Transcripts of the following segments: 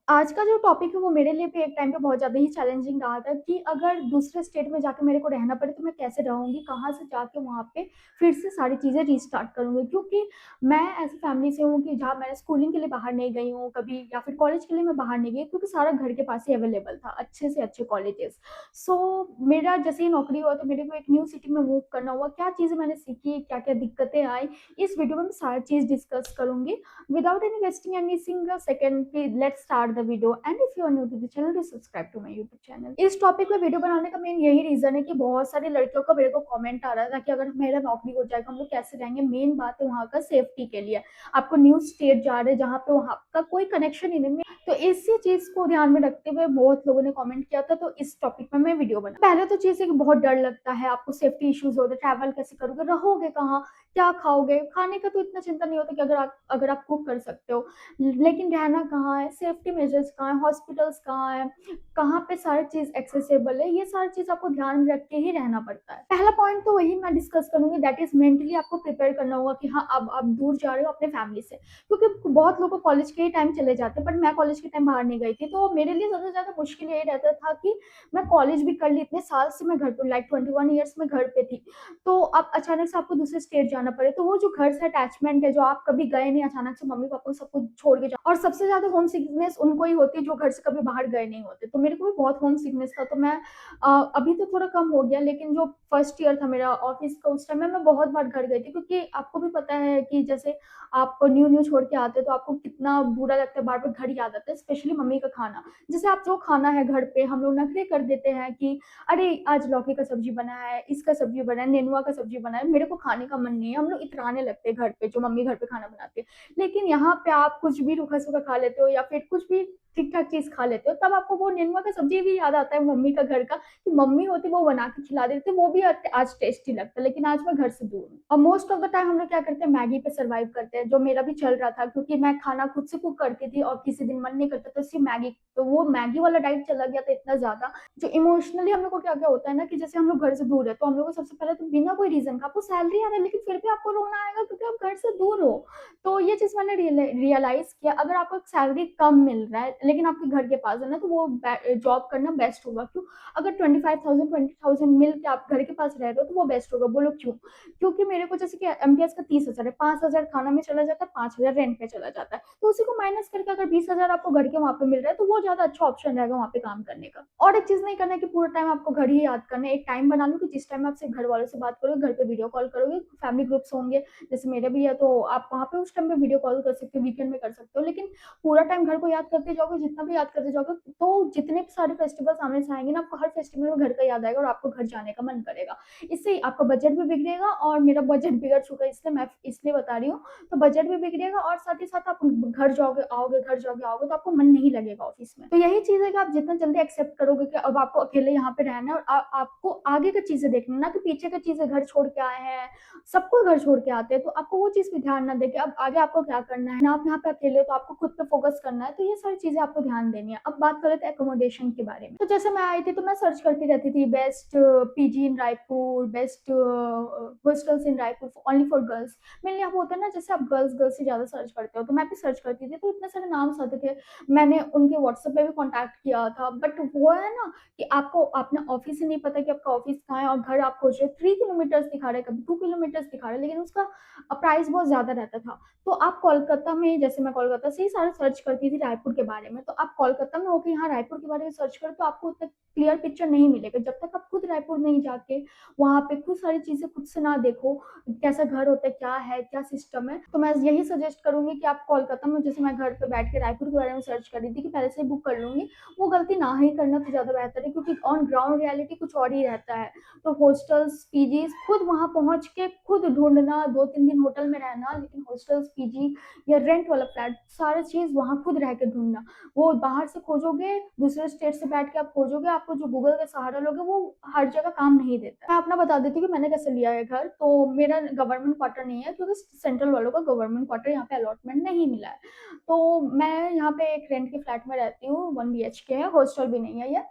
आज का जो टॉपिक है वो मेरे लिए भी एक टाइम पे बहुत ज़्यादा ही चैलेंजिंग रहा था कि अगर दूसरे स्टेट में जाके मेरे को रहना पड़े तो मैं कैसे रहूँगी? कहाँ से जाके वहाँ पे फिर से सारी चीज़ें रीस्टार्ट करूँगी? क्योंकि मैं ऐसी फैमिली से हूँ कि जहाँ मैंने स्कूलिंग के लिए बाहर नहीं गई हूँ कभी या फिर कॉलेज के लिए मैं बाहर नहीं गई क्योंकि सारा घर के पास ही अवेलेबल था, अच्छे से अच्छे कॉलेजेस। सो मेरा जैसे ही नौकरी हुआ तो मेरे को एक न्यू सिटी में मूव करना हुआ, क्या चीज़ें मैंने सीखी, क्या-क्या दिक्कतें आई, इस वीडियो में मैं सारी चीज़ डिस्कस करूँगी। Without any wasting any single second, please let's start the video. And if you are new to the channel, do subscribe to my YouTube channel. इस टॉपिक पे वीडियो बनाने का मेन यही रीजन है कि बहुत सारी लड़कियों का मेरे को कमेंट आ रहा था कि अगर मेरा नौकरी हो जाएगा हम लोग कैसे रहेंगे। मेन बात है वहाँ का सेफ्टी के लिए। आपको न्यू स्टेट जा रहे हैं जहाँ पे वहाँ का कोई कनेक्शन ही नहीं है, तो इसी चीज को ध्यान में रखते हुए बहुत लोगों ने कमेंट किया था, तो इस टॉपिक में मैं वीडियो बना। पहले तो चीज है कि बहुत डर लगता है, आपको सेफ्टी इश्यूज होते हैं, ट्रैवल कैसे करोगे, रहोगे कहाँ, क्या खाओगे। खाने का तो इतना चिंता नहीं होता कि अगर आप कुक कर सकते हो, लेकिन रहना कहाँ है, सेफ्टी मेजर्स कहाँ है, हॉस्पिटल्स कहाँ है, कहाँ पे सारी चीज एक्सेसिबल है, ये सारी चीज आपको ध्यान में रख के ही रहना पड़ता है। पहला पॉइंट तो वही मैं डिस्कस करूंगी, दैट इज मेंटली आपको प्रिपेयर करना होगा कि हाँ अब आप दूर जा रहे हो अपने फैमिली से, क्योंकि बहुत लोग कॉलेज के ही टाइम चले जाते हैं, बट मैं कॉलेज के टाइम बाहर नहीं गई थी, तो मेरे लिए सबसे ज्यादा मुश्किल यही रहता था कि मैं कॉलेज भी कर ली, इतने साल से मैं घर पे, लाइक 21 ईयर्स में घर पे थी, तो अब अचानक से आपको दूसरे स्टेट जाना पड़े, तो वो जो घर से अटैचमेंट है, जो आप कभी गए नहीं, अचानक से मम्मी पापा को सब कुछ छोड़ के जाओ, और सबसे ज्यादा होम सिकनेस उनको ही होती है जो घर से कभी बाहर गए नहीं होते। तो मेरे को भी बहुत होम सिकनेस था, तो मैं अभी तो थोड़ा कम हो गया, लेकिन जो फर्स्ट ईयर था मेरा ऑफिस का, उस टाइम में मैं बहुत बार घर गई थी, क्योंकि आपको भी पता है कि जैसे आप न्यू न्यू छोड़ के आते हैं तो आपको कितना बुरा लगता है, बार बार घर याद आता है, स्पेशली मम्मी का खाना। जैसे आप जो खाना है घर पे, हम लोग नखरे कर देते हैं कि अरे आज लौकी का सब्जी बना है, इसका सब्जी बना है, नेनुआ का सब्जी बना है, मेरे को खाने का मन नहीं है, हम लोग इतराने लगते हैं घर पे, जो मम्मी घर पे खाना बनाती है। लेकिन यहाँ पे आप कुछ भी रूखा सूखा खा लेते हो या फिर कुछ भी ठीक ठाक चीज खा लेते हो, तब आपको वो नेनुआ का सब्जी भी याद आता है मम्मी का घर का, कि मम्मी होती वो बना के खिला देती, वो भी आज टेस्टी लगता है, लेकिन आज मैं घर से दूर हूँ। और मोस्ट ऑफ द टाइम हम लोग क्या करते हैं, मैगी पे सर्वाइव करते हैं, जो मेरा भी चल रहा था, क्योंकि मैं खाना खुद से कुक करती थी और किसी दिन मन नहीं करता तो सिर्फ मैगी, तो वो मैगी वाला डाइट चला गया था इतना ज्यादा। जो इमोशनली हम लोग को क्या क्या होता है ना, कि जैसे हम लोग घर से दूर है, तो हम लोग को सबसे पहले तो बिना कोई रीजन का आपको सैलरी आ रहा है, लेकिन फिर भी आपको रोना आएगा क्योंकि आप घर से दूर हो। तो ये चीज मैंने रियलाइज किया, अगर आपको सैलरी कम मिल रहा है लेकिन आपके घर के पास है ना, तो वो जॉब करना बेस्ट होगा। क्यों? अगर 25,000 20,000 मिल के आप घर के पास रह रहे हो तो वो बेस्ट होगा। बोलो क्यों? क्योंकि मेरे को जैसे कि एमटीएस का 30,000 है, 5,000 खाना में चला जाता है, 5,000 रेंट पे चला जाता है, तो उसी को माइनस करके अगर 20,000 आपको घर के वहां पे मिल रहा है तो वो ज्यादा अच्छा ऑप्शन रहेगा वहां पे काम करने का। और एक चीज नहीं करना है कि पूरा टाइम आपको घर ही याद करना है, एक टाइम बना लो कि जिस टाइम आप सिर्फ घर वालों से बात करोगे, घर पे वीडियो कॉल करोगे, फैमिली ग्रुप्स होंगे जैसे मेरे भी है, तो आप वहाँ पे उस टाइम पे वीडियो कॉल कर सकते हो, वीकेंड में कर सकते हो। लेकिन पूरा टाइम घर को याद करते जाओगे, जितना भी याद करते जाओगे, तो जितने भी सारे फेस्टिवल सामने से आएंगे ना, आपको हर फेस्टिवल में घर का याद आएगा और आपको घर जाने का मन करेगा। इससे आपका बजट भी बिगड़ेगा, और मेरा बजट बिगड़ चुका है इसलिए मैं इसलिए बता रही हूँ। तो बजट भी बिगड़ेगा और साथ ही साथ आप घर जाओगे आओगे, घर जाओगे आओगे, तो आपको मन नहीं लगेगा ऑफिस में। तो यही चीज है कि आप जितना जल्दी एक्सेप्ट करोगे कि अब आपको अकेले यहाँ पे रहना है, और आपको आगे का चीजें देखना है, ना कि पीछे का चीजें, घर छोड़ के आए हैं, सबको घर छोड़ के आते हैं, तो आपको वो चीज पे ध्यान ना देके अब आगे आपको क्या करना है ना, आप यहाँ पे अकेले हो तो आपको खुद पे फोकस करना है, तो ये सारी चीजें आपको ध्यान देनी है। अब बात करें तो एकोमोडेशन के बारे में, तो जैसे मैं आई थी तो मैं सर्च करती रहती थी best PG in Raipur, best hostels in Raipur only for girls. Mainly आप होता है ना, जैसे आप गर्ल्स गर्ल्स ही ज्यादा सर्च करते हो, तो मैं भी सर्च करती थी, तो इतने सारे नाम आते थे। मैंने उनके व्हाट्सएप पे भी कॉन्टैक्ट किया था, बट वो है ना कि आपको अपना ऑफिस ही नहीं पता कि आपका ऑफिस कहाँ है, और घर आप खोज रहे हो, 3 किलोमीटर दिखा रहे हैं, कभी 2 किलोमीटर दिखा रहे हैं, लेकिन उसका प्राइस बहुत ज्यादा रहता था। तो आप कोलकाता में, जैसे मैं कोलकाता से ही सारा सर्च करती थी रायपुर के बारे में, तो आप कोलकाता में होकर यहाँ रायपुर के बारे में सर्च करो तो आपको उतना क्लियर पिक्चर नहीं मिलेगा जब तक आप खुद रायपुर नहीं जाके वहां पे खुद सारी चीजें खुद से ना देखो, कैसा घर होता है, क्या है, क्या सिस्टम है। तो मैं यही सजेस्ट करूंगी कि आप कोलकाता में, जैसे मैं घर पे बैठ के रायपुर के बारे में सर्च कर रही थी कि पहले से ही बुक कर लूंगी, वो गलती ना ही करना तो ज्यादा बेहतर है, क्योंकि ऑन ग्राउंड रियलिटी कुछ और ही रहता है। तो हॉस्टल्स पीजीज खुद वहां पहुंच के खुद ढूंढना, 2 3 दिन होटल में रहना, लेकिन हॉस्टल्स पीजी या रेंट वाला फ्लैट, सारा चीज वहां खुद रह के ढूंढना, वो बाहर से खोजोगे, दूसरे स्टेट से बैठ के आप खोजोगे, आपको जो गूगल का सहारा लोगे वो हर जगह काम नहीं देता। मैं अपना बता देती हूँ कि मैंने कैसे लिया है घर। तो मेरा गवर्नमेंट क्वार्टर नहीं है, क्योंकि सेंट्रल वालों का गवर्नमेंट क्वार्टर यहाँ पे अलॉटमेंट नहीं मिला है। तो मैं यहाँ पे एक रेंट के फ्लैट में रहती हूँ, 1 BHK है, हॉस्टल भी नहीं है ये।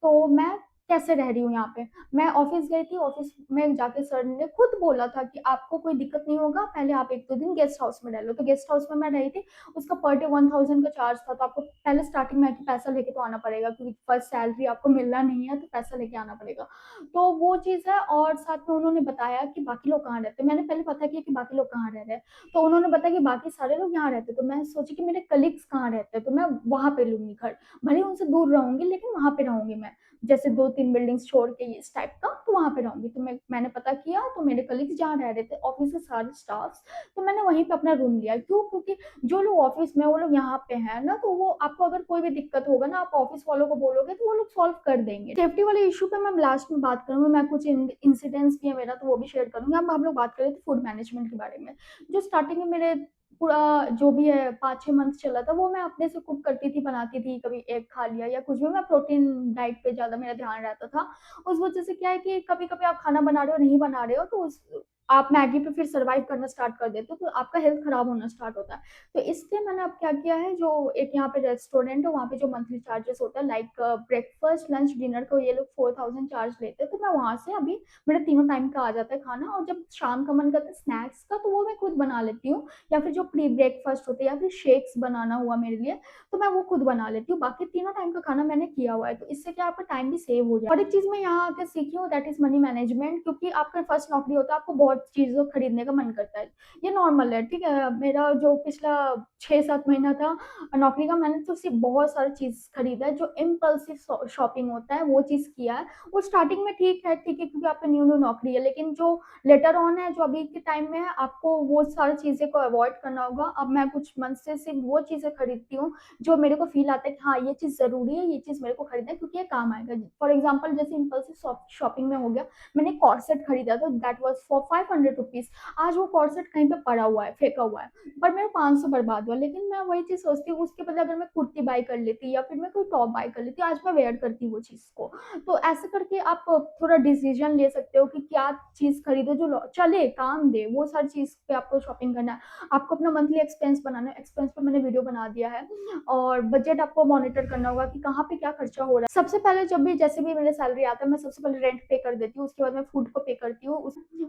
तो मैं कैसे रह रही हूँ यहाँ पे। मैं ऑफिस गई थी, ऑफिस में जाके सर ने खुद बोला था कि आपको कोई दिक्कत नहीं होगा, पहले आप 1-2 दिन गेस्ट हाउस में रह लो। तो गेस्ट हाउस में मैं रही थी, उसका पर डे 1000 का चार्ज था। तो आपको पहले स्टार्टिंग में पैसा लेके तो आना पड़ेगा, क्योंकि फर्स्ट सैलरी आपको मिलना नहीं है, तो पैसा लेके आना पड़ेगा। तो वो चीज़ है। और साथ में उन्होंने बताया कि बाकी लोग कहाँ रहते हैं। मैंने पहले पता किया कि बाकी लोग कहाँ रह रहे हैं, तो उन्होंने बताया कि बाकी सारे लोग यहाँ रहते हैं। तो मैं सोची कि मेरे कलीग्स कहाँ रहते हैं, तो मैं वहां पे लूंगी घर। भले ही उनसे दूर रहूंगी, लेकिन वहां पे रहूंगी मैं, जैसे 2-3 बिल्डिंग्स छोड़ के इस टाइप का, तो वहां पे रहूंगी। तो मैंने पता किया, तो मेरे कलीग्स जहाँ रह रहे थे, ऑफिस के सारे स्टाफ्स, तो मैंने वहीं पे अपना रूम लिया। क्यों? क्योंकि जो लोग ऑफिस में, वो लोग यहाँ पे हैं ना, तो वो आपको अगर कोई भी दिक्कत होगा ना, आप ऑफिस वालों को बोलोगे तो वो लोग सॉल्व कर देंगे। सेफ्टी वाले इशू पे मैं लास्ट में बात करूंगी। मैं कुछ इंसिडेंट्स भी है मेरा, तो वो भी शेयर करूंगी। अब हम लोग बात करें तो फूड मैनेजमेंट के बारे में। जो स्टार्टिंग में मेरे पूरा जो भी है 5-6 मंथ चला था, वो मैं अपने से कुक करती थी, बनाती थी। कभी एग खा लिया या कुछ भी, मैं प्रोटीन डाइट पे ज्यादा मेरा ध्यान रहता था। उस वजह से क्या है कि कभी कभी आप खाना बना रहे हो, नहीं बना रहे हो, तो आप मैगी पे फिर सर्वाइव करना स्टार्ट कर देते हो, तो आपका हेल्थ खराब होना स्टार्ट होता है। तो इसलिए मैंने अब क्या किया है, जो एक यहाँ पे रेस्टोरेंट है, वहाँ पे जो मंथली चार्जेस होता है, लाइक ब्रेकफास्ट, लंच, डिनर को ये लोग 4000 चार्ज लेते हैं। तो मैं वहां से अभी, मेरा तीनों टाइम का आ जाता है खाना। और जब शाम का मन करता है स्नैक्स का, तो वो मैं खुद बना लेती हूँ। या फिर जो प्री ब्रेकफास्ट होते हैं, या फिर शेक्स बनाना हुआ मेरे लिए, तो मैं वो खुद बना लेती हूँ। बाकी तीनों टाइम का खाना मैंने किया हुआ है, तो इससे क्या आपका टाइम भी सेव हो जाए। और एक चीज मैं यहाँ आकर सीखी हूँ, दैट इज मनी मैनेजमेंट। क्योंकि आपका फर्स्ट नौकरी होता है, आपको बहुत चीजों खरीदने का मन करता है, ये नॉर्मल है, ठीक है। मेरा जो पिछला 6-7 महीना था नौकरी का, मैंने तो सिर्फ बहुत सारी चीज खरीदा है, जो इम्पल्सिव शॉपिंग होता है, वो चीज किया है। वो स्टार्टिंग में ठीक है, ठीक है, क्योंकि आपका न्यू न्यू नौकरी है। लेकिन जो लेटर ऑन है, जो अभी के टाइम में है, आपको वो सारी चीजें को अवॉइड करना होगा। अब मैं कुछ मंथ से सिर्फ वो चीजें खरीदती हूँ जो मेरे को फील आता है कि हाँ, ये चीज जरूरी है, ये चीज मेरे को खरीदना है, क्योंकि ये काम आएगा। फॉर एग्जाम्पल, जैसे इम्पल्सिव शॉपिंग में हो गया, मैंने कॉर्सेट खरीदा था, दैट वाज फॉर 500 रुपीज। आज वो कॉर्सेट कहीं पे पड़ा हुआ है, फेंका हुआ है, पर मेरे 500 बर्बाद हुआ। लेकिन मैं वही चीज सोचती हूँ, उसके बदले अगर मैं कुर्ती बाय कर लेती, या फिर मैं कोई टॉप बाय कर लेती, आज मैं वेयर करती वो चीज को। तो ऐसे करके आप थोड़ा डिसीजन ले सकते हो कि क्या चीज खरीदो जो चले, काम दे। वो सारी चीज पे आपको शॉपिंग करना है। आपको अपना मंथली एक्सपेंस बनाना है, एक्सपेंस पर मैंने वीडियो बना दिया है। और बजट आपको मॉनिटर करना होगा कि कहाँ पे क्या खर्चा हो रहा है। सबसे पहले जब भी, जैसे भी मेरे सैलरी आता है, मैं सबसे पहले रेंट पे कर देती हूँ, उसके बाद मैं फूड को पे करती हूँ,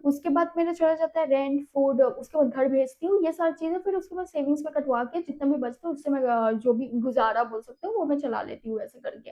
उसके बाद मेरा चला जाता है रेंट, फूड, उसके बाद घर भेजती हूँ, ये सारी चीजें। फिर उसके बाद सेविंग्स में कटवा के जितना भी बचता है, उससे मैं जो भी गुजारा बोल सकते हो, वो मैं चला लेती हूँ ऐसे करके।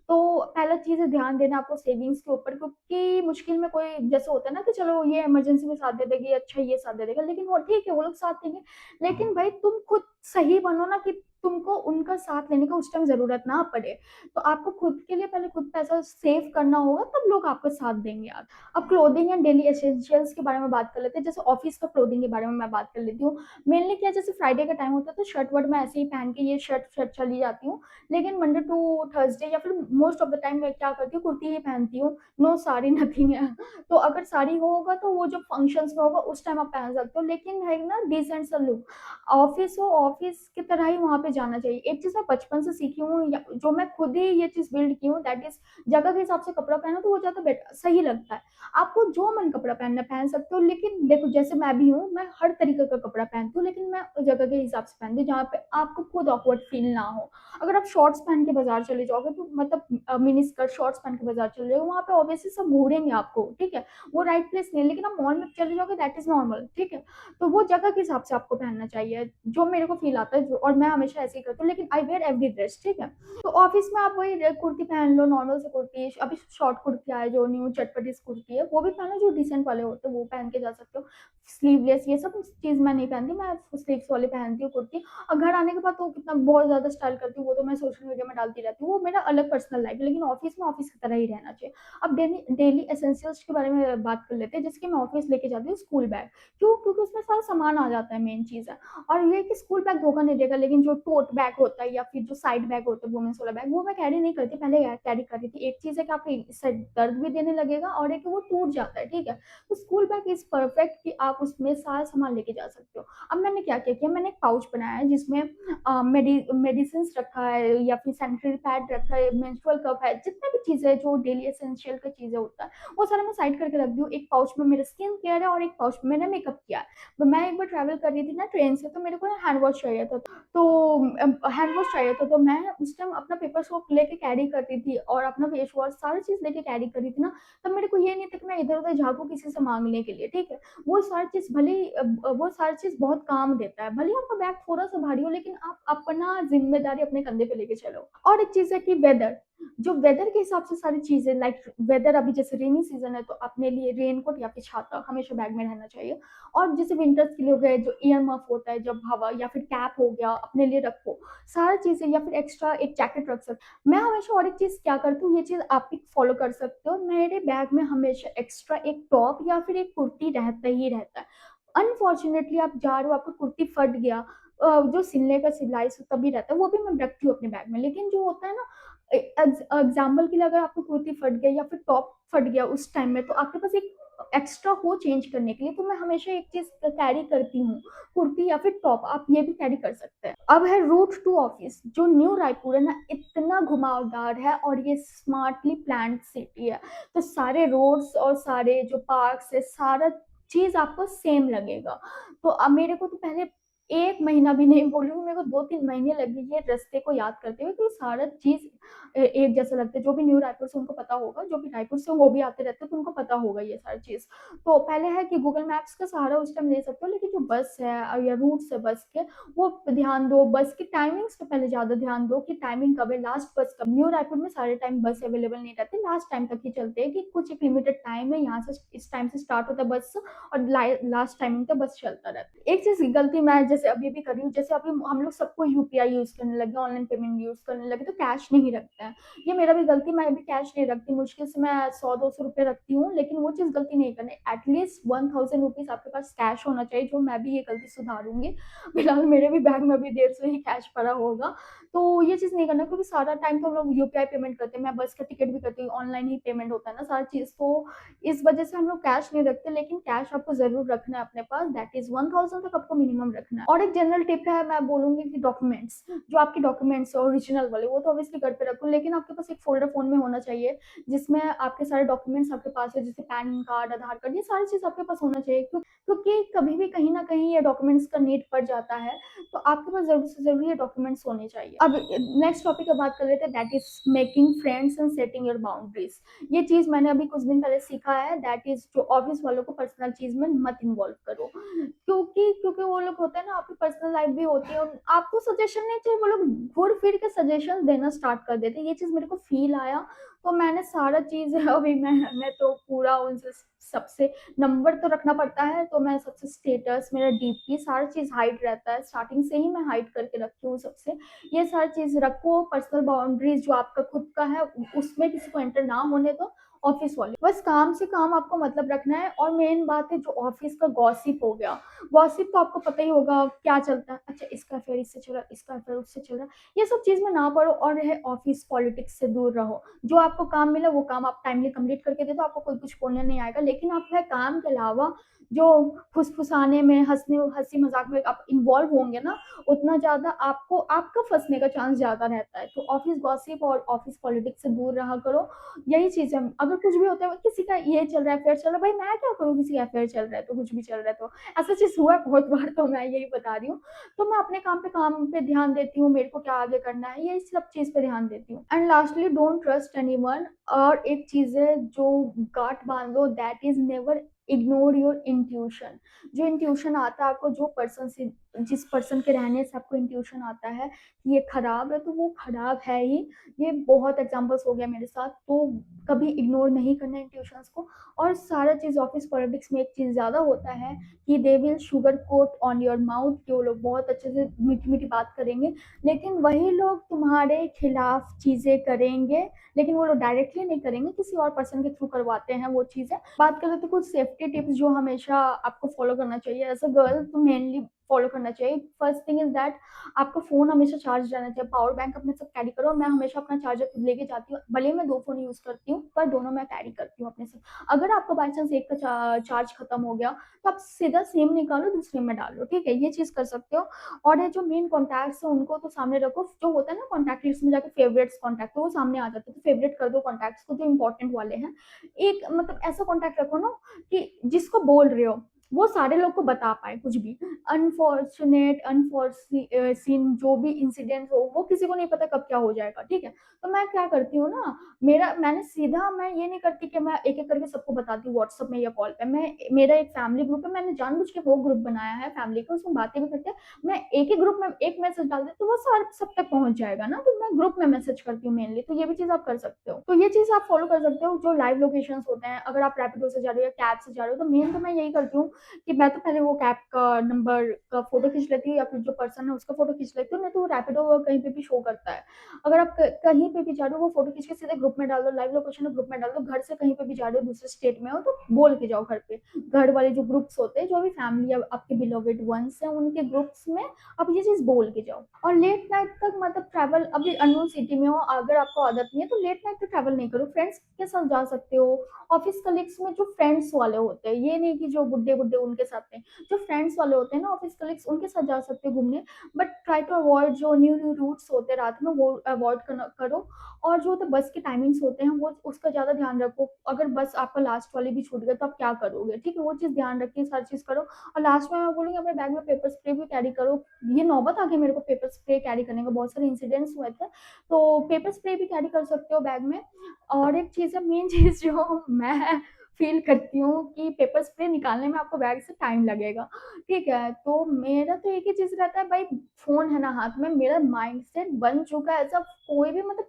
तो पहला चीज है ध्यान देना आपको सेविंग्स के ऊपर, क्योंकि मुश्किल में कोई जैसे होता है ना कि चलो ये इमरजेंसी में साथ दे देगी, अच्छा ये साथ दे देगा, लेकिन वो ठीक है, वो लोग साथ देंगे। लेकिन भाई तुम खुद सही बनो ना, कि तुमको उनका साथ लेने का उस टाइम जरूरत ना पड़े। तो आपको खुद के लिए पहले खुद पैसा सेव करना होगा, तब लोग आपको साथ देंगे यार। अब क्लोथिंग एंड डेली एसेंशियल्स के बारे में बात कर लेते हैं। जैसे ऑफिस का क्लोथिंग के बारे में मैं बात कर लेती हूँ। मेनली क्या, जैसे फ्राइडे का टाइम होता है, तो शर्ट वर्ट मैं ऐसे ही पहन के ये शर्ट शर्ट चली जाती हूँ। लेकिन मंडे टू थर्सडे या फिर मोस्ट ऑफ द टाइम मैं क्या करती हूँ, कुर्ती ही पहनती हूँ। नो साड़ी नथिंग है। तो अगर साड़ी होगा, तो वो जो फंक्शंस में होगा उस टाइम आप पहन सकते हो, लेकिन है ना डिसेंट सा लुक। ऑफिस हो, ऑफिस की तरह ही वहां पे जाना चाहिए। एक चीज मैं बचपन से सीखी हूँ, जो मैं खुद ही ये चीज बिल्ड की हूँ, दैट इज जगह के हिसाब से कपड़ा पहनो, तो वो ज्यादा बेटर सही लगता है। आपको जो मन कपड़ा पहनना पहन सकते हो, लेकिन देखो जैसे मैं भी हूँ, मैं हर तरीके का कपड़ा पहनती हूँ, लेकिन मैं जगह के हिसाब से पहनती हूँ जहाँ पे आपको खुद ऑकवर्ड फील ना हो। अगर आप शॉर्ट्स पहन के बाजार चले जाओगे, तो मतलब मिनी स्कर्ट शॉर्ट्स पहन के बाजार चले जाओगे, वहाँ पे ऑब्वियसली सब घूरेंगे आपको, ठीक है। वो राइट प्लेस नहीं है। लेकिन आप मॉल में चले जाओगे, दैट इज नॉर्मल, ठीक है। तो वो जगह के हिसाब से आपको पहनना चाहिए, जो मेरे को फील आता है, और मैं हमेशा ऐसे ही करती हूँ। लेकिन आई वेयर एवरी ड्रेस, ठीक है। तो ऑफिस में आप वही कुर्ती पहन लो, नॉर्मल से कुर्ती। अभी शॉर्ट कुर्ती आए, जो न्यू चटपटी कुर्ती है, वो भी पहनो, जो डिसेंट वाले होते हैं वो पहन के जा सकते हो। स्लीवलेस ये सब चीज मैं नहीं पहनती, मैं स्लीव्स वाली पहनती हूँ कुर्ती। और घर आने के बाद तो कितना बहुत ज्यादा स्टाइल करती हूँ, वो तो मैं सोशल मीडिया में डालती रहती हूँ, वो मेरा अलग पर्सनल लाइफ है। लेकिन ऑफिस में ऑफिस की तरह ही रहना चाहिए। अब डेली डेली एसेंशियल्स के बारे में बात कर लेते हैं। जैसे कि मैं ऑफिस लेके जाती हूँ स्कूल बैग। क्यों? क्योंकि उसमें सारा सामान आ जाता है, मेन चीज है। और ये कि स्कूल बैग धोखा नहीं देगा, लेकिन जो टोट बैग होता है, या फिर जो साइड बैग होता है, वुमेन्स वाला बैग, वो मैं कैरी नहीं करती, पहले कैरी कर रही थी। एक चीज है कि आपको इससे दर्द भी देने लगेगा, और एक वो टूट जाता है, ठीक है। तो स्कूल बैग इज परफेक्ट कि आप उसमें सारा सामान लेके जा सकते हो। अब मैंने क्या क्या किया, मैंने एक पाउच बनाया है, जिसमें मेडिसिन रखा है, या फिर सैनिटरी पैड रखा है, मेंस्ट्रुअल कप है, जितने भी चीजें है जो डेली एसेंशियल का चीजें होता है, वो सारा मैं साइड करके रख दी हूँ। एक पाउच में मेरा स्किन केयर है, और एक पाउच में मैंने मेकअप किया है। तो मैं एक बार ट्रैवल कर रही थी ना ट्रेन से, तो मेरे को ना हैंड वॉश चाहिए था। तो हैंड वॉश चाहिए था, तो मैं उस टाइम अपना पेपर सोप लेके कैरी करती थी और अपना फेस वॉश सारी चीज़ लेके कैरी करी थी ना, तब मेरे को ये नहीं था कि मैं इधर-उधर झाँकूँ किसी से माँगने के लिए, ठीक है? वो सारी चीज़ भले ही वो सारी चीज़ बहुत काम देता है। भले ही आपका बैग थोड़ा-सा भारी हो, लेकिन आप अपना ज़िम्मेदारी अपने कंधे पे लेके चलो। और एक चीज़ है कि वेदर, जो वेदर के हिसाब से सारी चीज़ें, लाइक वेदर अभी जैसे रेनी सीज़न है, तो अपने लिए रेनकोट या फिर छाता हमेशा बैग में रहना चाहिए। और जैसे विंटर्स के लिए हो गए, जो ईयर मफ होता है जब हवा, या फिर कैप हो गया अपने लिए रखो। सारी चीज़ें, या फिर एक्स्ट्रा एक जैकेट रख सकते। मैं हमेशा और एक चीज़ क्या करती हूँ, ये चीज़ आप भी फॉलो कर सकते हो। मेरे बैग में हमेशा एक्स्ट्रा एक टॉप या फिर एक कुर्ती रहता ही रहता है। अनफॉर्च्युनेटली आप जा रहे हो, आपका कुर्ती फट गया, जो सिलने का सिलाई तभी रहता है, वो भी मैं रखती हूँ अपने बैग में। लेकिन जो होता है ना, एग्जाम्पल के लिए अगर आपको कुर्ती फट गया या फिर टॉप फट गया उस टाइम में, तो आपके पास एक एक्स्ट्रा हो चेंज करने के लिए, तो मैं हमेशा एक चीज कैरी करती हूँ, कुर्ती या फिर टॉप। आप ये भी कैरी कर सकते हैं। अब है रूट टू ऑफिस। जो न्यू रायपुर है ना, इतना घुमावदार है और ये स्मार्टली प्लान्ड सिटी है, तो सारे रोड्स और सारे जो पार्क्स है, सारा चीज आपको सेम लगेगा। तो अब मेरे को तो पहले 1 महीना भी नहीं बोलूंगी, मेरे को 2-3 महीने लगे ये रास्ते को याद करते हुए, कि सारा चीज एक जैसा लगता है। जो भी न्यू रायपुर से उनको पता होगा, जो भी रायपुर से वो भी आते रहते हैं, तो उनको पता होगा ये सारी चीज। तो पहले है कि गूगल मैप्स का सहारा उस टाइम ले सकते हो, लेकिन जो बस है या रूट्स है बस के, वो ध्यान दो। बस की टाइमिंग्स पे पहले ज्यादा ध्यान दो कि टाइमिंग कब है, लास्ट बस कब। न्यू रायपुर में सारे टाइम बस अवेलेबल नहीं रहते, लास्ट टाइम तक ही चलते हैं, कि कुछ एक लिमिटेड टाइम है, यहाँ से इस टाइम से स्टार्ट होता है बस, और लास्ट टाइमिंग तक बस चलता रहता है। एक चीज की गलती मैं जैसे अभी भी कर रही हूँ, जैसे अभी हम लोग सबको यूपीआई यूज करने लगे, ऑनलाइन पेमेंट यूज करने लगे, तो कैश नहीं रखते हैं। ये मेरा भी गलती, मैं भी कैश नहीं रखती, मुश्किल से मैं 100-200 रुपए रखती हूँ, लेकिन वो चीज़ गलती नहीं करनी। एटलीस्ट 1000 रुपीज आपके पास कैश होना चाहिए, जो मैं भी ये गलती सुधारूंगी। फिलहाल मेरे भी बैग में अभी 150 ही कैश पड़ा होगा। तो ये चीज़ नहीं करना, क्योंकि सारा टाइम तो हम लोग यूपीआई पेमेंट करते हैं, मैं बस का टिकट भी करती हूँ, ऑनलाइन ही पेमेंट होता है ना सारी चीज़। तो इस वजह से हम लोग कैश नहीं रखते, लेकिन कैश आपको जरूर रखना है अपने पास, दैट इज 1000 तक आपको मिनिमम रखना है। और एक जनरल टिप है, मैं बोलूंगी कि डॉक्यूमेंट्स, जो आपके डॉक्यूमेंट्स है ओरिजिनल वाले, वो तो ऑब्वियसली घर पे रखो, लेकिन आपके पास एक फोल्डर फोन में होना चाहिए, जिसमें आपके सारे डॉक्यूमेंट्स आपके पास है, जैसे पैन कार्ड, आधार कार्ड, ये सारी चीज आपके पास होना चाहिए। क्योंकि कभी भी कहीं ना कहीं ये डॉक्यूमेंट्स का नीड पड़ जाता है, तो आपके पास जरूर से जरूर ये डॉक्यूमेंट्स होने चाहिए। अब नेक्स्ट टॉपिक की बात कर लेते हैं, that is making friends and setting your boundaries. ये चीज मैंने अभी कुछ दिन पहले सीखा है, दैट इज जो ऑफिस वालों को पर्सनल चीज में मत इन्वॉल्व करो, क्योंकि क्योंकि वो लोग होते हैं ना, आपकी पर्सनल लाइफ भी होती है, और आपको सजेशन नहीं चाहिए, वो लोग घूर फिर के सजेशन देना स्टार्ट कर देते हैं। ये चीज मेरे को फील आया, तो मैंने सारा चीज अभी मैंने तो पूरा उनसे सबसे नंबर तो रखना पड़ता है, तो मैं सबसे स्टेटस, मेरा डीपी, सारा चीज हाइड रहता है, स्टार्टिंग से ही मैं हाइड करके रखती हूँ सबसे। ये सारी चीज रखो, पर्सनल बाउंड्रीज जो आपका खुद का है, उसमें किसी को एंटर ना होने दो। ऑफिस वाले बस काम से काम आपको मतलब रखना है। और मेन बात है, जो ऑफिस का गॉसिप हो गया, गॉसिप तो आपको पता ही होगा क्या चलता है, अच्छा इसका अफेयर इससे चल रहा है, इसका अफेयर उससे चल रहा है, ये सब चीज में ना पढ़ो। और है ऑफिस पॉलिटिक्स से दूर रहो। जो आपको काम मिला वो काम आप टाइमली कंप्लीट करके दे दो, आपको कोई कुछ बोलने नहीं आएगा। लेकिन आप है काम के अलावा जो फुसफुसाने में, हंसने हंसी मजाक में आप इन्वॉल्व होंगे ना, उतना ज्यादा आपको आपका फंसने का चांस ज्यादा रहता है। तो ऑफिस गॉसिप और ऑफिस पॉलिटिक्स से दूर रहा करो। यही चीज है, अगर कुछ भी होता है, किसी का ये चल रहा है, अफेयर चल रहा है, भाई मैं क्या करूँ, किसी का अफेयर चल रहा है तो, कुछ भी चल रहा है तो, ऐसा चीज हुआ है बहुत बार, तो मैं यही बता रही हूँ। तो मैं अपने काम पे ध्यान देती हूँ, मेरे को क्या आगे करना है, ये सब चीज पे ध्यान देती हूँ। And lastly, don't trust anyone. और एक चीज है जो गांठ बांध लो, that is never ignore your intuition. जो इंट्यूशन आता है आपको, जो पर्सन से, जिस पर्सन के रहने से आपको इंट्यूशन आता है कि ये खराब है, तो वो खराब है ही। ये बहुत एग्जांपल्स हो गया मेरे साथ, तो कभी इग्नोर नहीं करना इंट्यूशंस को। और सारा चीज ऑफिस पॉलिटिक्स में एक चीज ज्यादा होता है, कि they will sugar coat on your mouth, कि वो लोग बहुत अच्छे से मीठी मीठी बात करेंगे, लेकिन वही लोग तुम्हारे खिलाफ चीजें करेंगे। लेकिन वो लोग डायरेक्टली नहीं करेंगे, किसी और पर्सन के थ्रू करवाते हैं वो चीजें। बात करें तो कुछ सेफ्टी टिप्स जो हमेशा आपको फॉलो करना चाहिए एज अ गर्ल, तो मेनली फॉलो करना चाहिए। फर्स्ट थिंग इज दैट, आपका फोन हमेशा चार्ज रहना चाहिए, पावर बैंक अपने साथ कैरी करो। मैं हमेशा अपना चार्जर खुद लेके जाती हूँ, भले ही मैं 2 फोन यूज करती हूँ, पर दोनों मैं कैरी करती हूँ अपने साथ। अगर आपका बाई चांस एक का चार्ज खत्म हो गया, तो आप सीधा सिम निकालो, दूसरे में डालो, ठीक है, ये चीज कर सकते हो। और ये जो मेन कॉन्टैक्ट्स है उनको तो सामने रखो, जो होता है ना कॉन्टैक्ट लिस्ट में जाके फेवरेट्स कॉन्टैक्ट, तो वो सामने आ जाते हैं, तो फेवरेट कर दो कॉन्टैक्ट्स को जो इंपॉर्टेंट वाले हैं। एक मतलब ऐसा कॉन्टैक्ट रखो ना, कि जिसको बोल रहे हो, वो सारे लोग को बता पाए कुछ भी। अनफॉर्चुनेट अनफॉर्सीन जो भी इंसिडेंट हो, वो किसी को नहीं पता कब क्या हो जाएगा, ठीक है। तो मैं क्या करती हूँ ना, मेरा मैंने सीधा मैं ये नहीं करती कि मैं एक एक करके सबको बताती हूँ व्हाट्सएप में या कॉल पे। मैं मेरा एक फैमिली ग्रुप है, मैंने जानबूझ के वो ग्रुप बनाया है फैमिली का, उसमें बातें भी करते हैं। मैं एक ही ग्रुप में एक मैसेज डाल देती हूँ, वो सब तक पहुंच जाएगा ना। तो मैं ग्रुप में मैसेज करती हूँ मेनली। तो ये भी चीज आप कर सकते हो, तो ये चीज आप फॉलो कर सकते हो। जो लाइव लोकेशन होते हैं, अगर आप रैपिडो से जा रहे हो या कैब से जा रहे हो, तो मेन तो मैं यही करती हूँ कि मैं तो पहले वो कैब का नंबर का फोटो खींच लेती हूँ, या फिर जो पर्सन है उसका फोटो खींच लेती हूँ। नहीं तो वो रैपिडो कहीं पे भी शो करता है। अगर आप कहीं पे भी जा रहे हो, वो फोटो खींच के सीधे ग्रुप में डाल दो, लाइव लोकेशन ग्रुप में डाल दो। घर से कहीं पे भी जा रहे हो, दूसरे स्टेट में हो, तो बोल के जाओ घर पे। घर वाले जो ग्रुप्स होते हैं, जो भी फैमिली आपके बिलोवेड वंस है, उनके ग्रुप्स में आप ये चीज बोल के जाओ। और लेट नाइट तक मतलब ट्रैवल, अभी अननोन सिटी में हो, अगर आपको आदत नहीं है तो लेट नाइट तक ट्रैवल नहीं करो। फ्रेंड्स के साथ जा सकते हो। ऑफिस कलीग्स में जो फ्रेंड्स वाले होते हैं, ये नहीं कि जो बुड्ढे बुड्ढे उनके साथ नहीं, जो फ्रेंड्स वाले होते हैं ना ऑफिस कलीग्स, उनके साथ जा सकते हो घूमने। बट ट्राई टू अवॉइड जो न्यू न्यू रूट्स होते हैं रात में, वो अवॉइड करो। और जो तो बस के टाइमिंग्स होते हैं, वो उसका ज्यादा ध्यान रखो। अगर बस आपका लास्ट वाले भी छूट गया तो आप क्या करोगे, ठीक है। वो चीज ध्यान रखिए, सारी चीज करो। और लास्ट में मैं बोलूंगी अपने बैग में पेपर स्प्रे भी कैरी करो। ये नौबत आ गई मेरे को पेपर स्प्रे कैरी करने का, बहुत सारे इंसिडेंट्स हुए थे। तो पेपर स्प्रे भी कैरी कर सकते हो बैग में। और एक चीज है, मेन चीज जो मैं फील करती हूँ कि पेपर स्प्रे निकालने में आपको बैग से टाइम लगेगा, ठीक है। तो मेरा तो एक ही चीज रहता है भाई, फोन है ना हाथ में, मेरा माइंड सेट बन चुका है ऐसा। कोई भी मतलब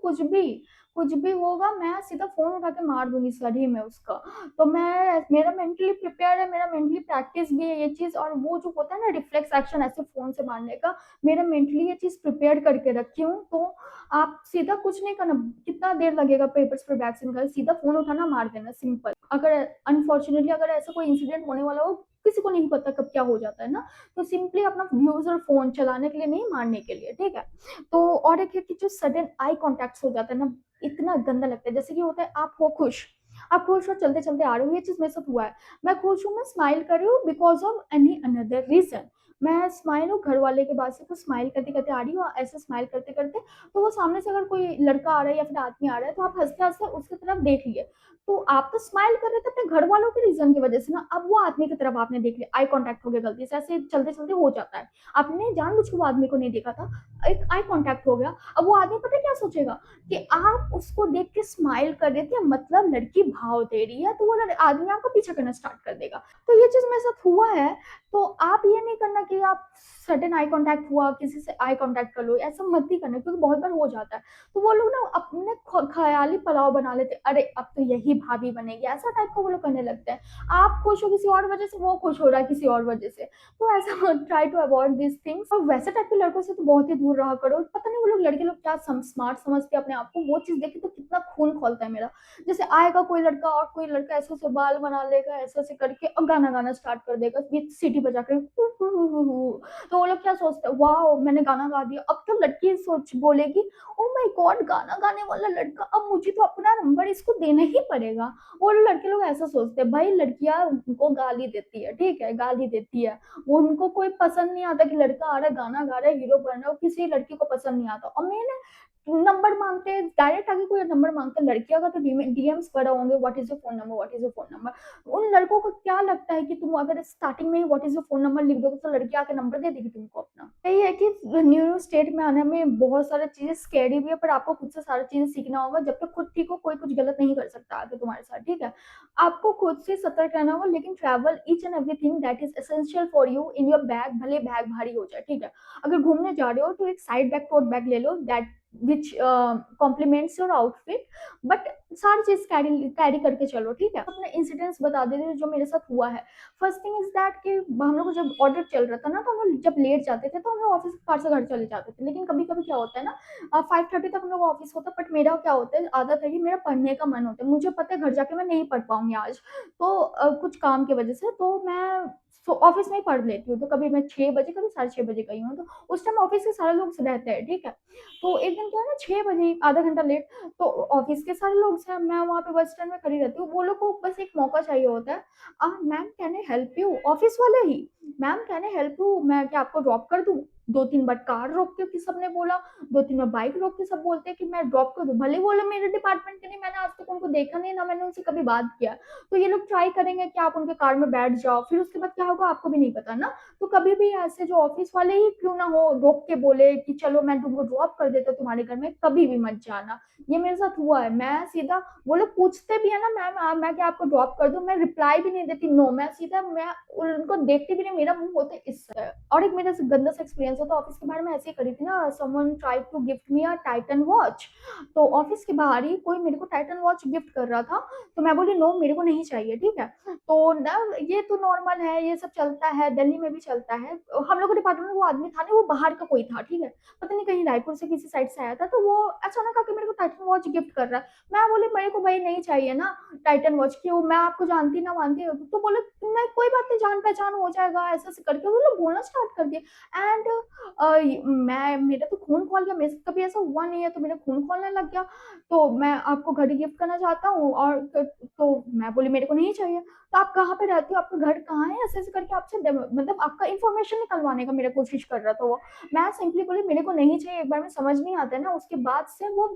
कुछ भी होगा, मैं सीधा फोन उठा के मार दूंगी सर ही में उसका। तो मैं, मेरा मेंटली प्रिपेयर है, मेरा मेंटली प्रैक्टिस भी है ये चीज। और वो जो होता है ना रिफ्लेक्स एक्शन ऐसे फोन से मारने का, मेरा मेंटली ये चीज प्रिपेयर करके रखी हूँ। तो आप सीधा कुछ नहीं करना, कितना देर लगेगा पेपर्स पर बैग से निकाल, सीधा फोन उठाना मार देना, सिंपल। अगर अनफॉर्चुनेटली अगर ऐसा कोई इंसिडेंट होने वाला हो, किसी को नहीं पता कब क्या हो जाता है ना, तो सिंपली अपना यूज और फोन चलाने के लिए नहीं, मारने के लिए, ठीक है। तो और एक है कि जो सडन आई कॉन्टेक्ट हो जाता है ना, इतना गंदा लगता है। जैसे कि होता है, आप खुश हो, चलते चलते आ रहे हो, ये चीज मेरे साथ हुआ है। मैं खुश हूँ, मैं स्माइल कर रही हूँ because of any another reason. मैं स्माइल हूँ, घर वाले के बाद से कुछ स्माइल करते करते आ रही हूँ, ऐसे स्माइल करते करते। तो वो सामने से अगर कोई लड़का आ रहा है या फिर आदमी आ रहा है, तो आप हंसते हंसते उसकी तरफ देख लिए। तो आप तो स्माइल कर रहे थे अपने घर वालों के रीजन की वजह से ना, अब वो आदमी की तरफ आपने देख लिया, आई कांटेक्ट हो गया गलती से, ऐसे चलते चलते हो जाता है। आपने जानबूझ के वो आदमी को नहीं देखा था, एक आई कांटेक्ट हो गया। अब वो आदमी पता है क्या सोचेगा, कि आप उसको देख के स्माइल कर रहे थे, मतलब लड़की भाव दे रही है, तो वो आदमी आपका पीछा करना स्टार्ट कर देगा। तो ये चीज मेरे साथ हुआ है। तो आप ये नहीं करना कि आप सडन आई कांटेक्ट हुआ किसी से आई कांटेक्ट कर लो, ऐसा मत ही करना, क्योंकि बहुत बार हो जाता है। तो वो लोग ना अपने ख्याली पुलाव बना लेते, अरे अब तो यही भाभी बनेगी, ऐसा टाइप का वो लोग करने लगते हैं। आप खुश हो किसी और वजह से, वो खुश हो रहा है किसी और वजह से। तो ऐसा try to avoid this things. और वैसे टाइप के लड़कों से तो बहुत ही दूर रहा करो। पता नहीं वो लोग लड़के लोग क्या स्मार्ट समझते हैं अपने आप को, वो चीज देखे तो कितना खून खोलता है मेरा। जैसे आएगा कोई लड़का, और कोई लड़का ऐसे से बाल बना लेगा, ऐसे ऐसे करके, और गाना गाना स्टार्ट कर देगा विद सीटी बजा कर, तो वो लोग क्या सोचते हैं, वाह मैंने गाना गा दिया। अब तो लड़की सोच बोलेगी, ओ माय गॉड, गाना गाने वाला लड़का, अब मुझे तो अपना नंबर इसको देना ही पड़ेगा। वो लड़के लोग ऐसा सोचते हैं। भाई लड़कियां उनको गाली देती है, ठीक है, गाली देती है। वो उनको कोई पसंद नहीं आता कि लड़का आ रहा है, गाना गा रहा है, हीरो बन रहा है, किसी लड़की को पसंद नहीं आता। और मैंने नंबर मांगते हैं डायरेक्ट, आगे कोई नंबर मांगते हैं, लड़कियों का तो डीएम्स पड़ा होंगे, what is your phone number, what is your phone number. उन लड़कों को क्या लगता है कि तुम अगर स्टार्टिंग में ही what is your phone number लिख दोगे, तो लड़की आके नंबर दे देगी तुमको अपना। यही है कि न्यू स्टेट में आने में बहुत सारी चीजें स्कैरी भी है, पर आपको खुद से सारी चीजें सीखना होगा। जब तक खुद ठीक हो, कोई कुछ गलत नहीं कर सकता आगे तुम्हारे साथ, ठीक है। आपको खुद से सतर्क रहना होगा। लेकिन travel each and everything that is essential for you in your bag, भले बैग भारी हो जाए, ठीक है। अगर घूमने जा रहे हो तो एक साइड बैग, टोट बैग ले लो, that which compliments your outfit. But सारी चीज कैरी कैरी करके चलो, ठीक है। अपने इंसिडेंट्स बता देते हैं जो मेरे साथ हुआ है। फर्स्ट थिंग इज दैट कि हम लोग को जब ऑर्डर चल रहा था ना, तो हम लोग जब लेट जाते थे तो हम लोग ऑफिस कार से घर चले जाते थे। लेकिन कभी कभी क्या होता है ना, 5:30 तक हम लोग ऑफिस होता है, बट मेरा क्या होता है, आदत है कि मेरा पढ़ने का मन होता है। मुझे पता है घर जाके मैं नहीं पढ़ पाऊंगी आज, तो कुछ काम की वजह से, तो मैं ऑफिस में ही पढ़ लेती हूँ। तो कभी मैं 6 बजे, कभी 6:30 बजे गई हूँ, तो उस टाइम ऑफिस के सारे लोग रहते हैं, ठीक है। तो एक दिन क्या है ना, 6 बजे, आधा घंटा लेट, तो ऑफिस के सारे लोग से मैं वहाँ पे बस स्टैंड में खड़ी रहती हूँ। वो लोग को बस एक मौका चाहिए होता है, ma'am can I help you, office वाले ही, ma'am can I help you, मैं क्या आपको ड्रॉप कर दूँ। 2-3 बार कार रोक के कि सबने बोला, 2-3 बार बाइक रोक के सब बोलते हैं कि मैं ड्रॉप कर दूँ। भले ही वो लोग मेरे डिपार्टमेंट के नहीं, मैंने आज तक उनको देखा नहीं, ना मैंने उनसे कभी बात किया। तो ये लोग ट्राई करेंगे कि आप उनके कार में बैठ जाओ, फिर उसके बाद क्या होगा आपको भी नहीं पता ना। तो कभी भी ऐसे जो ऑफिस वाले ही क्यों ना हो रोक के बोले कि चलो मैं तुमको ड्रॉप कर देता हूँ तुम्हारे घर में, कभी भी मत जाना। ये मेरे साथ हुआ है। मैं सीधा, वो लोग पूछते भी है ना मैम मैं क्या आपको ड्रॉप कर दूं, मैं रिप्लाई भी नहीं देती नो, मैं सीधा मैं उनको देखती भी नहीं, मेरा मुंह होता है इस तरह। और एक मेरा गंदा सा एक्सपीरियंस होता ऑफिस के बारे में, ऐसे ही करी थी ना, someone tried to gift me a Titan watch. तो ऑफिस के बाहर ही कोई मेरे को टाइटन वॉच गिफ्ट कर रहा था, तो मैं बोली नो मेरे को नहीं चाहिए, ठीक है। तो ना ये तो नॉर्मल है, ये सब चलता है, दिल्ली में भी चलता है। हम लोग के डिपार्टमेंट में वो आदमी था नहीं, वो बाहर का कोई था, ठीक है। पता नहीं कहीं रायपुर से किसी साइड से आया था, तो वो अचानक आके मेरे को टाइटन वॉच गिफ्ट कर रहा है। मैं बोली मेरे को भाई नहीं चाहिए ना टाइटन वॉच, क्यों, मैं आपको जानती ना मानती। तो बोले नहीं कोई बात नहीं, जान पहचान हो जाएगा, ऐसा ऐसे करके वो लोग बोलना स्टार्ट कर दिया। एंड मैं, मेरा तो खून खोल गया, मेरे से कभी ऐसा हुआ नहीं है, तो मेरा खून खोलने लग गया। तो मैं आपको घड़ी गिफ्ट करना चाहता हूँ, और तो मैं बोली मेरे को नहीं चाहिए। तो आप कहाँ पे रहते हो, आपका घर कहाँ है, ऐसे ऐसे करके आपसे मतलब आपका इन्फॉर्मेशन निकलवाने का मेरा कोशिश कर रहा था वो। मैं सिंपली बोली मेरे को नहीं चाहिए, एक बार में समझ नहीं आता है ना, उसके बाद से वो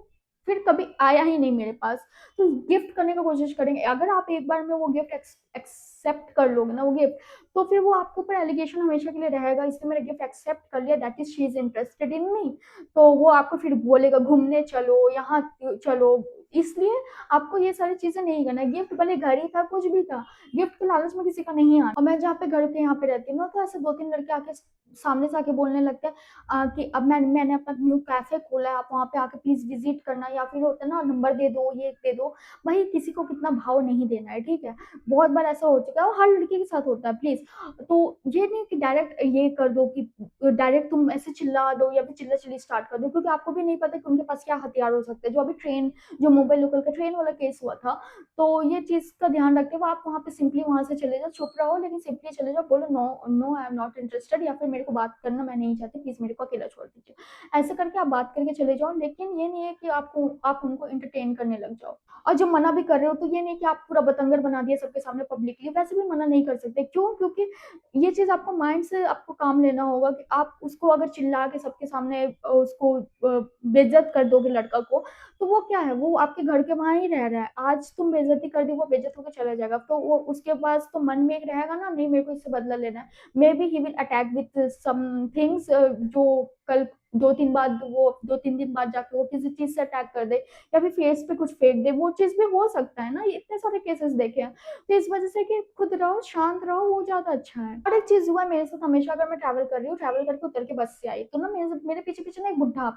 फिर कभी आया ही नहीं मेरे पास। तो गिफ्ट करने का कोशिश करेंगे, अगर आप एक बार में वो गिफ्ट एक्सेप्ट कर लोगे ना वो गिफ्ट, तो फिर वो आपके ऊपर एलिगेशन हमेशा के लिए रहेगा, इसने मेरा गिफ्ट एक्सेप्ट कर लिया, that is she is interested in me. तो वो आपको फिर बोलेगा घूमने चलो, यहाँ चलो। इसलिए आपको ये सारी चीजें नहीं करना है। गिफ्ट भले घर ही था, कुछ भी था, गिफ्ट के लालच में किसी का नहीं आना। और मैं जहाँ पे घर के यहाँ पे रहती हूँ ना, तो ऐसे 2-3 लड़के आके सामने से आके बोलने लगते हैं कि अब मैंने अपना न्यू कैफे खोला है, आप वहाँ पे आके प्लीज विजिट करना, या फिर होता है ना नंबर दे दो, ये दे दो। भाई किसी को कितना भाव नहीं देना है, ठीक है। बहुत बार ऐसा हो चुका है, और हर लड़के के साथ होता है प्लीज। तो ये नहीं कि डायरेक्ट ये कर दो कि डायरेक्ट तुम ऐसे चिल्ला दो या फिर चिल्ला चिल्ली स्टार्ट कर दो, क्योंकि आपको भी नहीं पता कि उनके पास क्या हथियार हो सकते हैं। जो अभी ट्रेन, जो मुंबई लोकल का ट्रेन वाला केस हुआ था, तो ये चीज का ध्यान रखते हुए आप वहां पे सिंपली वहां से चले जाओ, चुप रहो, लेकिन सिंपली चले जाओ, बोलो no no I am not interested, या फिर मेरे को बात करना मैं नहीं चाहती, प्लीज मेरे को अकेला छोड़ दीजिए। ऐसे करके आप बात करके चले जाओ, लेकिन ये नहीं है कि आप उनको इंटरटेन करने लग जाओ। और जब मना भी कर रहे हो, तो ये नहीं कि आप पूरा बतंगर बना दिया सबके सामने पब्लिकली, वैसे भी मना नहीं कर सकते। क्यों? क्योंकि ये चीज आपको माइंड से आपको काम लेना होगा कि आप उसको अगर चिल्ला के सबके सामने उसको बेइज्जत कर दोगे लड़का को, तो वो क्या है, वो आपके घर के वहां ही रह रहा है, आज तुम बेइज्जती कर दी, वो बेइज्जत होकर चला जाएगा, तो वो उसके पास तो मन में एक रहेगा ना, नहीं मेरे को इससे बदला लेना है। Maybe he will attack with some things, जो कल 2-3 दिन बाद जाके वो किसी चीज से अटैक कर दे, या फिर फेस पे कुछ फेंक दे, वो चीज भी हो सकता है ना। ये इतने सारे केसेस देखे हैं। तो इस वजह से कि खुद रहो, शांत रहो, वो ज्यादा अच्छा है। और एक चीज हुआ है मेरे साथ हमेशा, अगर मैं ट्रैवल कर रही हूँ, ट्रैवल करके उतर के बस से आई, तो ना मेरे पीछे पीछे ना एक बुढ़ा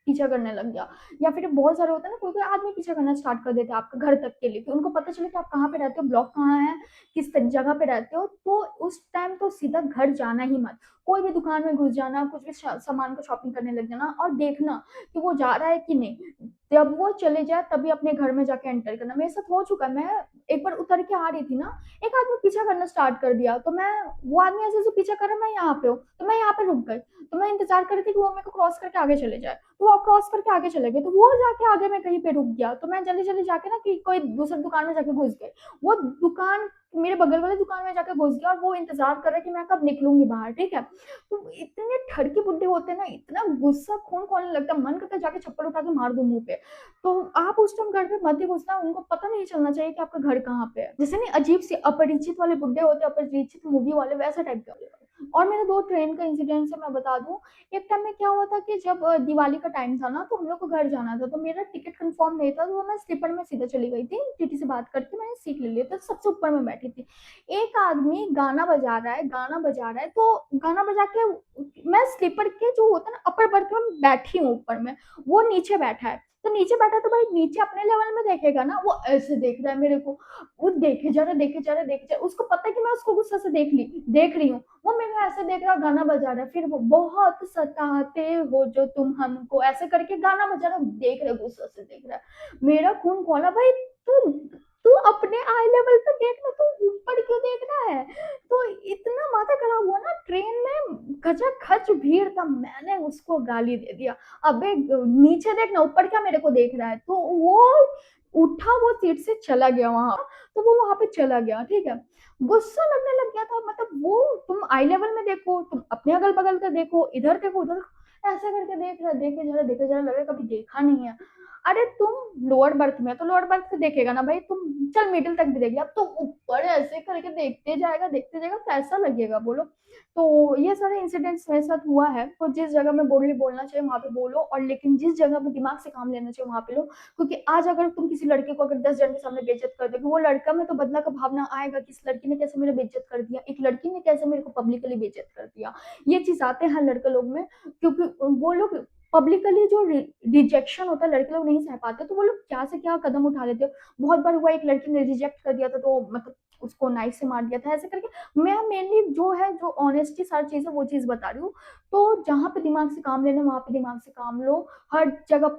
पीछा करने लग गया। या फिर बहुत सारे होते हैं ना, कोई कोई आदमी पीछा करना स्टार्ट कर देते हैं आपके घर तक के लिए, कि उनको पता चले कि आप कहाँ पे रहते हो, ब्लॉक कहाँ है, किस जगह पे रहते हो, तो उस टाइम तो सीधा घर जाना ही मत। कोई भी दुकान में घुस जाना, कुछ भी सामान का शॉपिंग करने लग जाना, और देखना कि वो जा रहा है कि नहीं। जब वो चले जाए तभी अपने घर में जाके एंटर करना। मेरे साथ हो चुका है, मैं एक बार उतर के आ रही थी ना, एक आदमी पीछा करना स्टार्ट कर दिया, तो मैं, वो आदमी ऐसे ऐसे पीछा कर रहा, मैं यहाँ पे हूँ, तो मैं यहाँ पे रुक गई। तो मैं इंतजार कर रही थी कि वो मेरे को क्रॉस करके आगे चले जाए, तो वो क्रॉस करके आगे चले गए, तो वो जाके आगे में कहीं पे रुक गया, तो मैं जल्दी जल्दी जाके ना कि कोई दूसरी दुकान में जाके घुस गई। वो दुकान मेरे बगल वाले दुकान में जाके घुस गया, और वो इंतजार कर रहा है कि मैं कब निकलूंगी बाहर, ठीक है। तो इतने ठरकी बुड्ढे होते हैं ना, इतना गुस्सा खून खोलने लगता है, मन करता है जाके चप्पल उठा के मार दूं मुंह पे। तो आप उस टाइम घर पे मत ही घुसना, उनको पता नहीं चलना चाहिए कि आपका घर कहाँ पे है। जैसे नहीं अजीब सी अपरिचित वाले बुड्ढे होते हैं, अपरिचित मूवी वाले, वैसा टाइप के होते हैं। और मेरे 2 ट्रेन का इंसिडेंट है, मैं बता दूं। एक टाइम में क्या हुआ था कि जब दिवाली का टाइम था ना, तो हम लोग को घर जाना था, तो मेरा टिकट कंफर्म नहीं था, तो मैं स्लीपर में सीधा चली गई थी, टीटी से बात करके मैंने सीट ले लिया था, सबसे ऊपर में बैठी थी। एक आदमी गाना बजा रहा है, गाना बजा रहा है, तो गाना बजा के, मैं स्लीपर के जो होता है ना अपर बर्थ में बैठी हूँ ऊपर में, वो नीचे बैठा है। तो नीचे बैठा तो भाई नीचे अपने लेवल में देखेगा ना, वो ऐसे देख रहा है मेरे को, वो देखे जा रहा देखे जा रहा देखे जा रहा, उसको पता है कि मैं उसको गुस्सा से देख रही हूँ। वो मेरे को ऐसे देख रहा, गाना बजा रहा है, फिर वो बहुत सताते हो जो तुम हमको, ऐसे करके गाना बजा रहा, देख रहे गुस्सा से देख रहा है। मेरा खून खोला भाई, तू तू अपने आई लेवल पे देख ना, तू ऊपर क्यों देख रहा है। तो इतना माथा खराब हुआ ना ट्रेन में, खचा खच भीड़ था, मैंने उसको गाली दे दिया, अबे नीचे देख ना, ऊपर क्या मेरे को देख रहा है। तो वो उठा, वो सीट से चला गया वहाँ, तो वो वहाँ पे चला गया, ठीक है। गुस्सा लगने लग गया था, मतलब वो, तुम आई लेवल में देखो, तुम अपने अगल-बगल का देखो, इधर देखो, उधर, ऐसा करके देखे जरा लगे कभी देखा नहीं है। अरे तुम लोअर बर्थ में, तो लोअर बर्थ से देखेगा ना भाई, तुम चल मिडिल तक भी देख लिया, अब तो ऊपर ऐसे करके देखते जाएगा, कैसा लगेगा बोलो। तो ये सारे इंसिडेंट्स मेरे साथ हुआ है, तो जिस जगह में बोल्डली बोलना चाहिए वहां पे बोलो, और लेकिन जिस जगह पे दिमाग से काम लेना चाहिए वहां पे लो। क्योंकि आज अगर तुम किसी लड़के को अगर 10 जन के सामने बेइज्जत कर दोगे, वो लड़का में तो बदला का भावना आएगा कि इस लड़की ने कैसे मेरे बेइज्जत कर दिया, एक लड़की ने कैसे मेरे को पब्लिकली बेइज्जत कर दिया। ये चीज आते हैं लड़के लोग में, क्योंकि वो लोग पब्लिकली जो रिजेक्शन होता है लड़के लोग नहीं सह पाते, तो वो लोग क्या से क्या कदम उठा लेते हो। बहुत बार हुआ, एक लड़की ने रिजेक्ट कर दिया था, तो मतलब उसको नाइफ से मार दिया था, ऐसे करके। मैं मेनली जो है, जो ऑनेस्टी सारी चीजें, वो चीज बता रही हूँ। तो जहां पे दिमाग से काम लेना वहां पे दिमाग से काम लो। हर जगह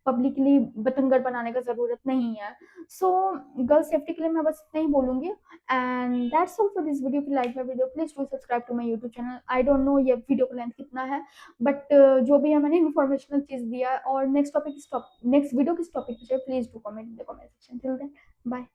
पब्लिकली बतंगड़ बनाने का जरूरत नहीं है। सो गर्ल सेफ्टी के लिए मैं बस इतना ही बोलूंगी। And that's all for this video. If you like my video please do subscribe to my YouTube channel. I don't know ये वीडियो का लेंथ कितना है, बट जो भी है मैंने इन्फॉर्मेशनल चीज दिया है। और नेक्स्ट वीडियो किस टॉपिक पे चाहिए, please do comment in the comment section. Till then, bye.